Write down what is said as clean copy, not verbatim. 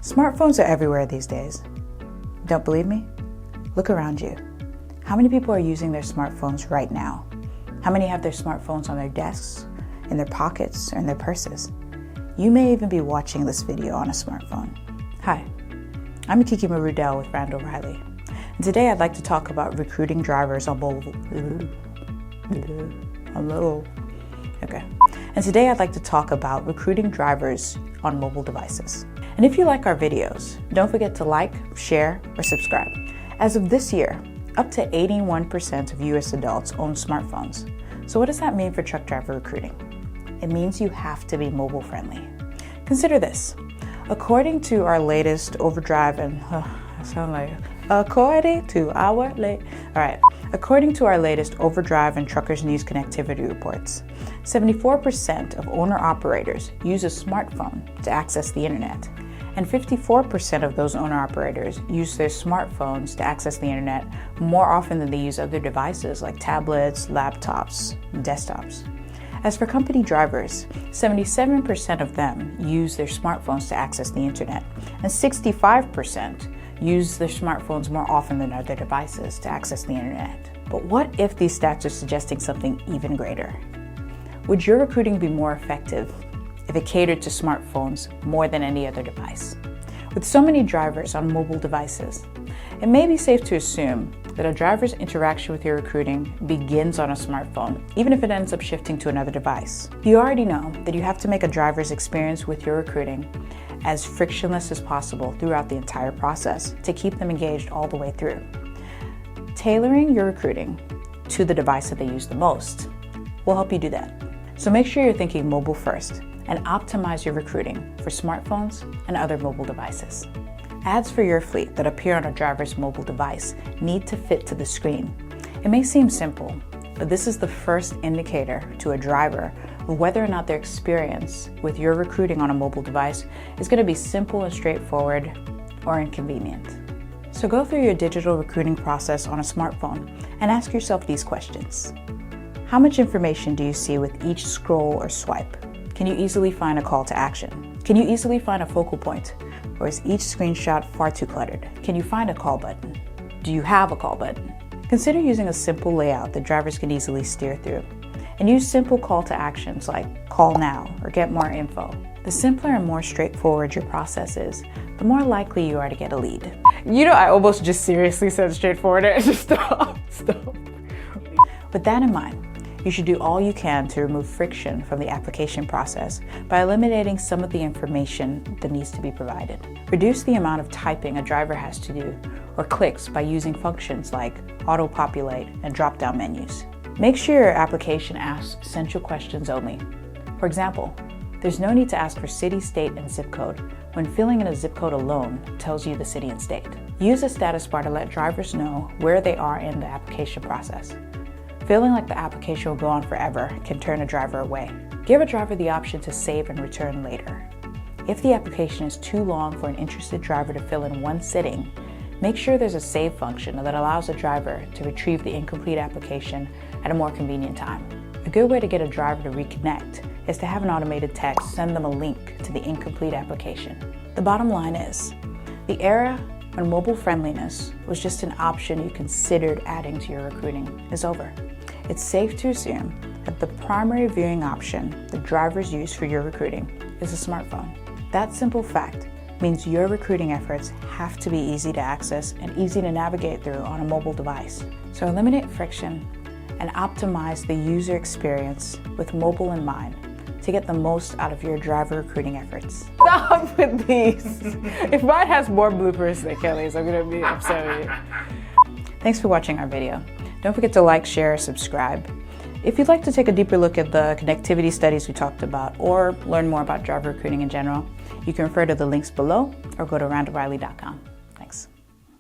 Smartphones are everywhere these days. Don't believe me? Look around you. How many people are using their smartphones right now? How many have their smartphones on their desks, in their pockets, or in their purses? You may even be watching this video on a smartphone. Hi, I'm Ikikima with Randall-Reilly. And today I'd like to talk about recruiting drivers on mobile. And today I'd like to talk about recruiting drivers on mobile devices. And if you like our videos, don't forget to like, share, or subscribe. As of this year, up to 81% of US adults own smartphones. So what does that mean for truck driver recruiting? It means you have to be mobile friendly. Consider this. According to our latest Overdrive and According to our latest Overdrive and Truckers News Connectivity reports, 74% of owner-operators use a smartphone to access the internet, and 54% of those owner-operators use their smartphones to access the internet more often than they use other devices like tablets, laptops, and desktops. As for company drivers, 77% of them use their smartphones to access the internet, and 65% use their smartphones more often than other devices to access the internet. But what if these stats are suggesting something even greater? Would your recruiting be more effective if it catered to smartphones more than any other device? With so many drivers on mobile devices, it may be safe to assume that a driver's interaction with your recruiting begins on a smartphone, even if it ends up shifting to another device. You already know that you have to make a driver's experience with your recruiting as frictionless as possible throughout the entire process to keep them engaged all the way through. Tailoring your recruiting to the device that they use the most will help you do that. So make sure you're thinking mobile first and optimize your recruiting for smartphones and other mobile devices. Ads for your fleet that appear on a driver's mobile device need to fit to the screen. It may seem simple, but this is the first indicator to a driver of whether or not their experience with your recruiting on a mobile device is going to be simple and straightforward or inconvenient. So go through your digital recruiting process on a smartphone and ask yourself these questions. How much information do you see with each scroll or swipe? Can you easily find a call to action? Can you easily find a focal point? Or is each screenshot far too cluttered? Can you find a call button? Do you have a call button? Consider using a simple layout that drivers can easily steer through. And use simple call to actions like call now or get more info. The simpler and more straightforward your process is, the more likely you are to get a lead. You know, I almost just seriously said straightforward. Stop. With that in mind, you should do all you can to remove friction from the application process by eliminating some of the information that needs to be provided. Reduce the amount of typing a driver has to do or clicks by using functions like auto-populate and drop-down menus. Make sure your application asks essential questions only. For example, there's no need to ask for city, state, and zip code when filling in a zip code alone tells you the city and state. Use a status bar to let drivers know where they are in the application process. Feeling like the application will go on forever can turn a driver away. Give a driver the option to save and return later. If the application is too long for an interested driver to fill in one sitting, make sure there's a save function that allows a driver to retrieve the incomplete application at a more convenient time. A good way to get a driver to reconnect is to have an automated text send them a link to the incomplete application. The bottom line is, the era when mobile friendliness was just an option you considered adding to your recruiting is over. It's safe to assume that the primary viewing option that drivers use for your recruiting is a smartphone. That simple fact means your recruiting efforts have to be easy to access and easy to navigate through on a mobile device. So eliminate friction and optimize the user experience with mobile in mind to get the most out of your driver recruiting efforts. Stop with these. If mine has more bloopers than Kelly's, I'm gonna be upset with you. Thanks for watching our video. Don't forget to like, share, subscribe. If you'd like to take a deeper look at the connectivity studies we talked about or learn more about driver recruiting in general, you can refer to the links below or go to randall-reilly.com.